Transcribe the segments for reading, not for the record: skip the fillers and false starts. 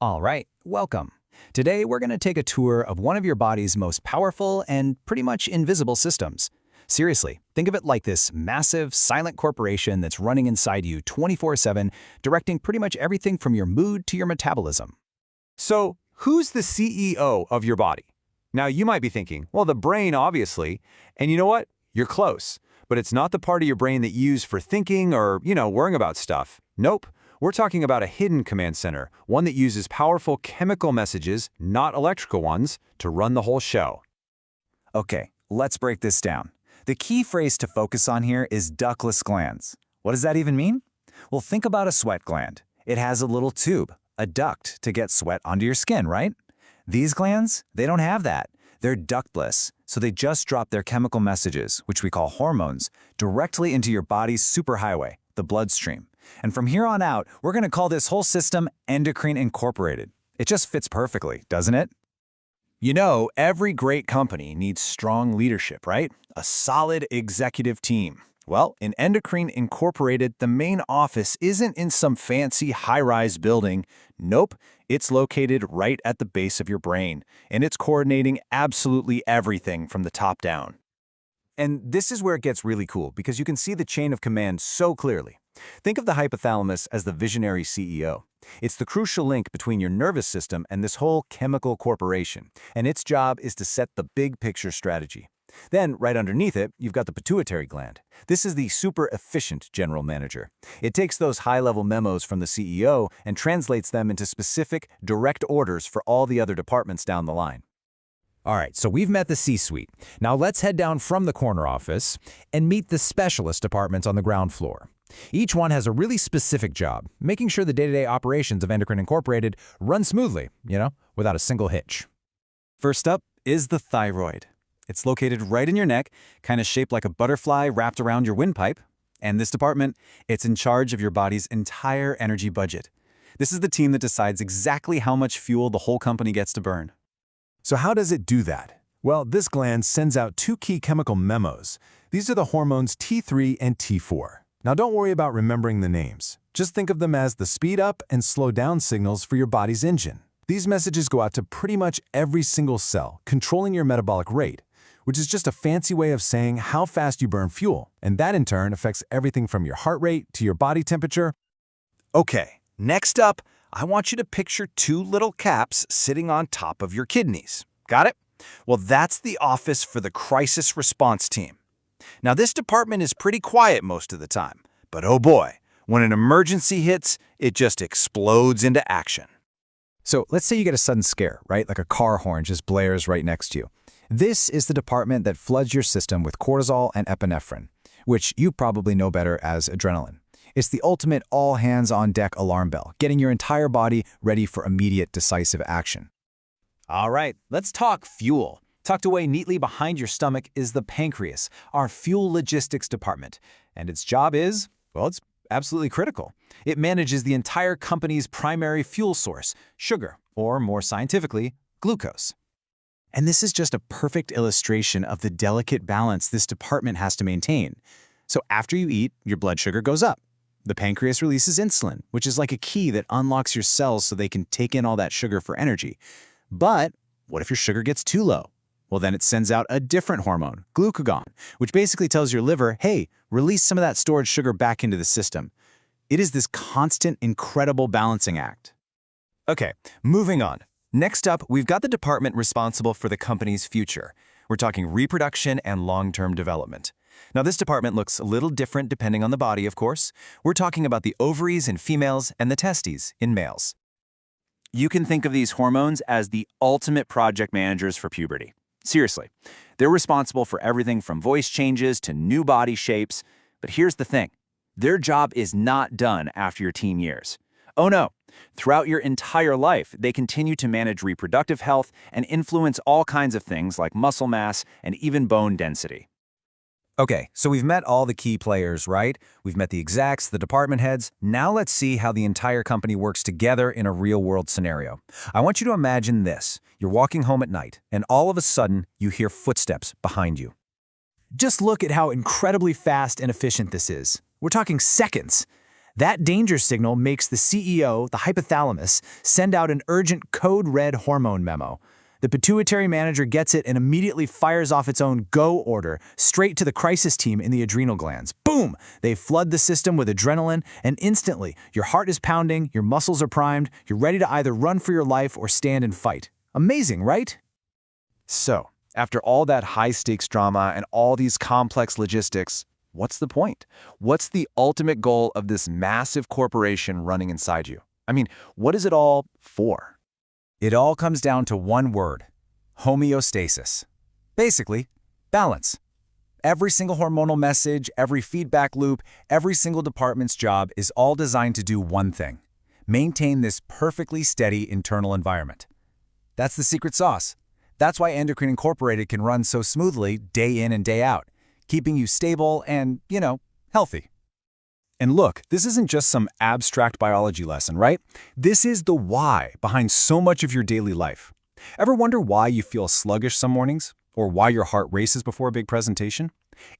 All right, welcome. Today we're going to take a tour of one of your body's most powerful and pretty much invisible systems. Seriously, think of it like this massive, silent corporation that's running inside you 24/7, directing pretty much everything from your mood to your metabolism. So, who's the CEO of your body? Now, you might be thinking, well, the brain, obviously. And you know what? You're close. But it's not the part of your brain that you use for thinking or, worrying about stuff. Nope. We're talking about a hidden command center, one that uses powerful chemical messages, not electrical ones, to run the whole show. Okay, let's break this down. The key phrase to focus on here is ductless glands. What does that even mean? Well, think about a sweat gland. It has a little tube, a duct, to get sweat onto your skin, right? These glands, they don't have that. They're ductless, so they just drop their chemical messages, which we call hormones, directly into your body's superhighway, the bloodstream. And from here on out, we're going to call this whole system Endocrine Incorporated. It just fits perfectly, doesn't it? You know, every great company needs strong leadership, right? A solid executive team. Well, in Endocrine Incorporated, the main office isn't in some fancy high-rise building. Nope, it's located right at the base of your brain, and it's coordinating absolutely everything from the top down. And this is where it gets really cool, because you can see the chain of command so clearly. Think of the hypothalamus as the visionary CEO. It's the crucial link between your nervous system and this whole chemical corporation, and its job is to set the big picture strategy. Then, right underneath it, you've got the pituitary gland. This is the super efficient general manager. It takes those high-level memos from the CEO and translates them into specific, direct orders for all the other departments down the line. All right, so we've met the C-suite. Now let's head down from the corner office and meet the specialist departments on the ground floor. Each one has a really specific job, making sure the day-to-day operations of Endocrine Incorporated run smoothly, without a single hitch. First up is the thyroid. It's located right in your neck, kind of shaped like a butterfly wrapped around your windpipe. And this department, it's in charge of your body's entire energy budget. This is the team that decides exactly how much fuel the whole company gets to burn. So how does it do that? Well, this gland sends out two key chemical memos. These are the hormones T3 and T4. Now don't worry about remembering the names. Just think of them as the speed up and slow down signals for your body's engine. These messages go out to pretty much every single cell, controlling your metabolic rate, which is just a fancy way of saying how fast you burn fuel. And that in turn affects everything from your heart rate to your body temperature. Okay, next up, I want you to picture two little caps sitting on top of your kidneys. Got it? Well, that's the office for the crisis response team. Now, this department is pretty quiet most of the time, but oh boy, when an emergency hits, it just explodes into action. So let's say you get a sudden scare, right? Like a car horn just blares right next to you. This is the department that floods your system with cortisol and epinephrine, which you probably know better as adrenaline. It's the ultimate all-hands-on-deck alarm bell, getting your entire body ready for immediate, decisive action. All right, let's talk fuel. Tucked away neatly behind your stomach is the pancreas, our fuel logistics department. And its job is, well, it's absolutely critical. It manages the entire company's primary fuel source, sugar, or more scientifically, glucose. And this is just a perfect illustration of the delicate balance this department has to maintain. So after you eat, your blood sugar goes up. The pancreas releases insulin, which is like a key that unlocks your cells so they can take in all that sugar for energy. But what if your sugar gets too low? Well, then it sends out a different hormone, glucagon, which basically tells your liver, hey, release some of that stored sugar back into the system. It is this constant, incredible balancing act. Okay, moving on. Next up, we've got the department responsible for the company's future. We're talking reproduction and long-term development. Now, this department looks a little different depending on the body, of course. We're talking about the ovaries in females and the testes in males. You can think of these hormones as the ultimate project managers for puberty. Seriously, they're responsible for everything from voice changes to new body shapes. But here's the thing. Their job is not done after your teen years. Oh no, throughout your entire life, they continue to manage reproductive health and influence all kinds of things like muscle mass and even bone density. Okay, so we've met all the key players, right? We've met the execs, the department heads. Now let's see how the entire company works together in a real-world scenario. I want you to imagine this. You're walking home at night, and all of a sudden, you hear footsteps behind you. Just look at how incredibly fast and efficient this is. We're talking seconds. That danger signal makes the CEO, the hypothalamus, send out an urgent code-red hormone memo. The pituitary manager gets it and immediately fires off its own go order straight to the crisis team in the adrenal glands. Boom! They flood the system with adrenaline, and instantly, your heart is pounding, your muscles are primed, you're ready to either run for your life or stand and fight. Amazing, right? So, after all that high-stakes drama and all these complex logistics, what's the point? What's the ultimate goal of this massive corporation running inside you? I mean, what is it all for? It all comes down to one word: homeostasis. Basically, balance. Every single hormonal message, every feedback loop, every single department's job is all designed to do one thing: maintain this perfectly steady internal environment. That's the secret sauce. That's why Endocrine Incorporated can run so smoothly day in and day out, keeping you stable and, healthy. And look, this isn't just some abstract biology lesson, right? This is the why behind so much of your daily life. Ever wonder why you feel sluggish some mornings? Or why your heart races before a big presentation?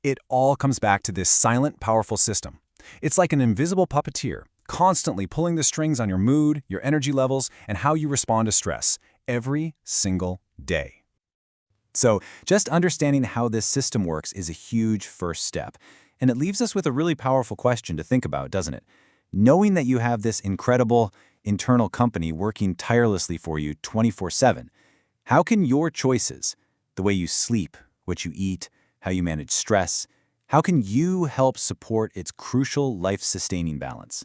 It all comes back to this silent, powerful system. It's like an invisible puppeteer, constantly pulling the strings on your mood, your energy levels, and how you respond to stress, every single day. So, just understanding how this system works is a huge first step. And it leaves us with a really powerful question to think about, doesn't it? Knowing that you have this incredible internal company working tirelessly for you 24/7, how can your choices, the way you sleep, what you eat, how you manage stress, how can you help support its crucial life-sustaining balance?